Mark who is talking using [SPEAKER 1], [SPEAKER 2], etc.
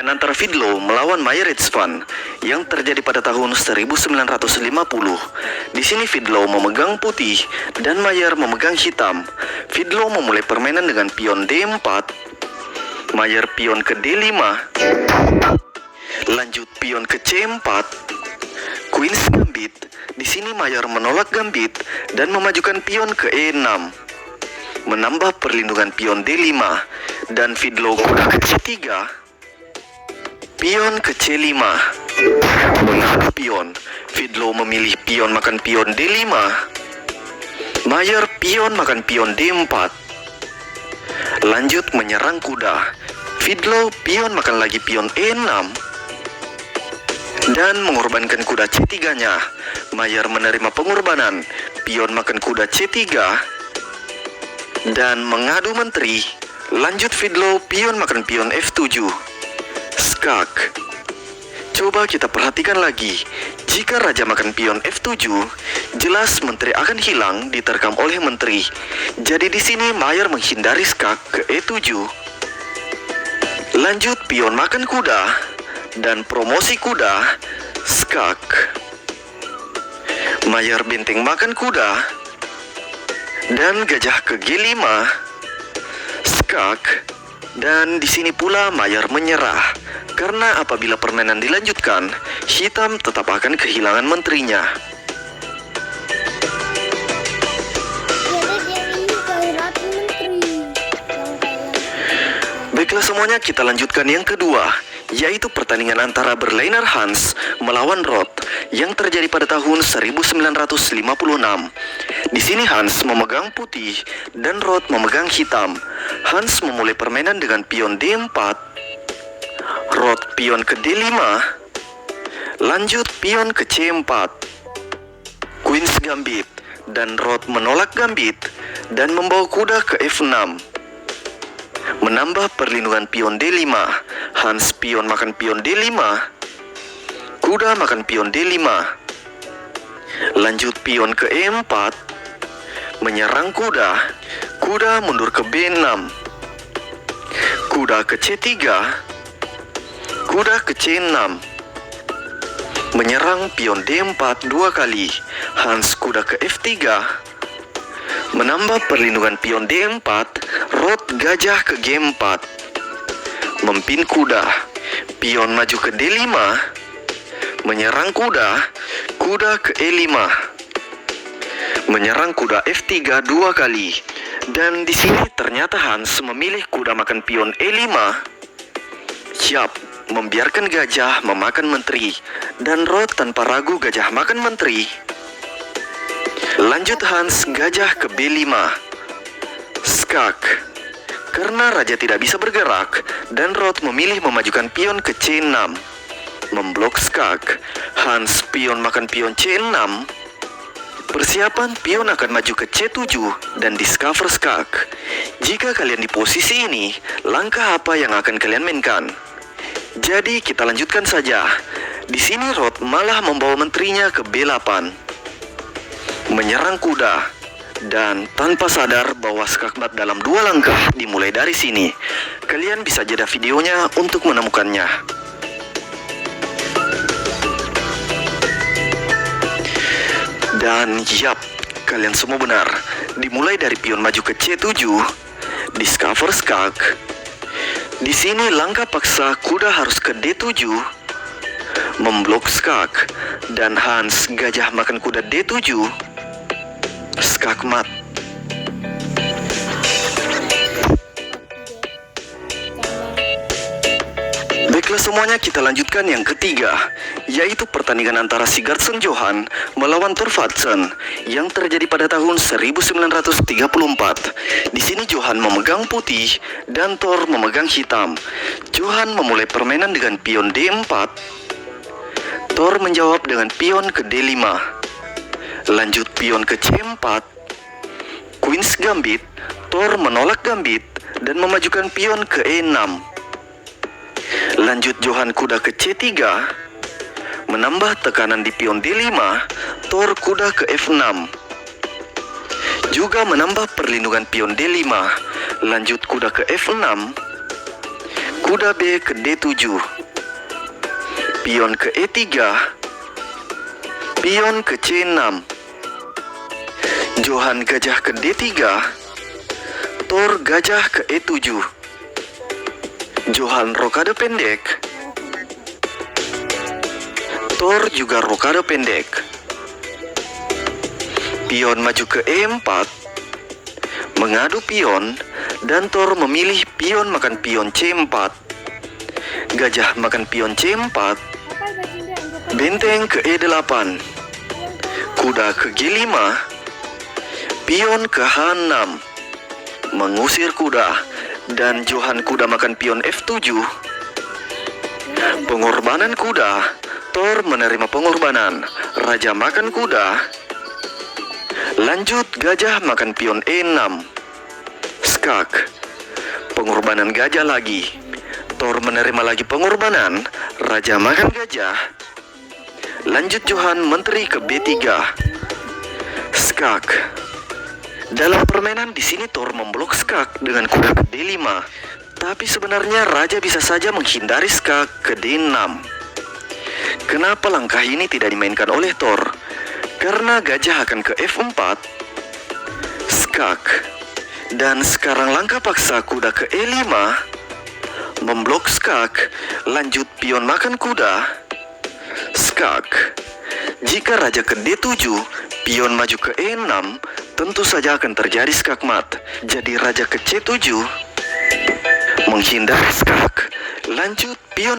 [SPEAKER 1] pertandingan antara Fidlo melawan Majeritsvan yang terjadi pada tahun 1950. Di sini Fidlo memegang putih dan Mayer memegang hitam. Fidlo memulai permainan dengan pion D4, Mayer pion ke D5, lanjut pion ke C4, Queen's Gambit. Di sini Mayer menolak gambit dan memajukan pion ke E6, menambah perlindungan pion D5, dan Fidlo kuda ke C3, pion ke C5, mengadu pion. Fidlo memilih pion makan pion D5, Mayer pion makan pion D4, lanjut menyerang kuda. Fidlo pion makan lagi pion E6 dan mengorbankan kuda C3-nya. Mayer menerima pengorbanan, pion makan kuda C3 dan mengadu menteri. Lanjut Fidlo pion makan pion F7, skak. Coba kita perhatikan lagi. Jika raja makan pion F7, jelas menteri akan hilang diterkam oleh menteri. Jadi di sini Mayer menghindari skak ke E7. Lanjut pion makan kuda dan promosi kuda, skak. Mayer benteng makan kuda dan gajah ke G5, skak. Dan di sini pula Mayer menyerah karena apabila permainan dilanjutkan, hitam tetap akan kehilangan menterinya. Baiklah semuanya, kita lanjutkan yang kedua, yaitu pertandingan antara Berliner Hans melawan Roth yang terjadi pada tahun 1956. Di sini Hans memegang putih dan Roth memegang hitam. Hans memulai permainan dengan pion D4, Roth pion ke D5, lanjut pion ke C4, Queen's Gambit, dan Roth menolak gambit dan membawa kuda ke F6, menambah perlindungan pion D5. Hans pion makan pion D5, kuda makan pion D5, lanjut pion ke E4, menyerang kuda. Kuda mundur ke B6, kuda ke C3, kuda ke C6, menyerang pion D4 dua kali. Hans kuda ke F3, menambah perlindungan pion D4. Roth gajah ke G4, mempin kuda. Pion maju ke D5, menyerang kuda. Kuda ke E5, menyerang kuda F3 dua kali. Dan di sini ternyata Hans memilih kuda makan pion E5. Siap, membiarkan gajah memakan menteri. Dan Roth tanpa ragu gajah makan menteri. Lanjut Hans gajah ke B5, skak. Karena raja tidak bisa bergerak dan Roth memilih memajukan pion ke C6, memblok skak. Hans pion makan pion C6. Persiapan pion akan maju ke C7 dan discover skak. Jika kalian di posisi ini, langkah apa yang akan kalian mainkan? Jadi kita lanjutkan saja. Di sini Roth malah membawa menterinya ke B8, menyerang kuda, dan tanpa sadar bahwa skakmat dalam dua langkah dimulai dari sini. Kalian bisa jeda videonya untuk menemukannya. Dan yap, kalian semua benar. Dimulai dari pion maju ke C7, discover skak. Di sini langkah paksa kuda harus ke D7, memblok skak. Dan Hans gajah makan kuda D7, skak mat. Baiklah semuanya, kita lanjutkan yang ketiga, yaitu pertandingan antara Sigurdsson Johan melawan Thorvaldsen yang terjadi pada tahun 1934. Di sini Johan memegang putih dan Thor memegang hitam. Johan memulai permainan dengan pion D4. Thor menjawab dengan pion ke D5. Lanjut pion ke C4, Queen's Gambit. Thor menolak gambit dan memajukan pion ke E6. Lanjut Johan kuda ke C3, menambah tekanan di pion D5. Thor kuda ke F6, juga menambah perlindungan pion D5. Lanjut kuda ke F6, Kuda B ke D7. Pion ke E3. Pion ke C6. Johan gajah ke D3. Tor gajah ke E7. Johan rokade pendek. Tor juga rokade pendek. Pion maju ke E4. Mengadu pion, dan Tor memilih pion makan pion C4. Gajah makan pion C4. Benteng ke E8. Kuda ke G5. Pion ke H6. Mengusir kuda, dan Johan kuda makan pion F7. Pengorbanan kuda. Tor menerima pengorbanan. Raja makan kuda. Lanjut gajah makan pion E6. Skak. Pengorbanan gajah lagi. Tor menerima lagi pengorbanan. Raja makan gajah. Lanjut Johan menteri ke B3. Skak. Dalam permainan di sini Tor memblok skak dengan kuda ke D5. Tapi sebenarnya raja bisa saja menghindari skak ke D6. Kenapa langkah ini tidak dimainkan oleh Tor? Karena gajah akan ke F4. Skak. Dan sekarang langkah paksa kuda ke E5. Memblok skak. Lanjut pion makan kuda. Skak. Jika raja ke D7, pion maju ke E6, tentu saja akan terjadi skak mat. Jadi raja ke C7 menghindari skak. Lanjut pion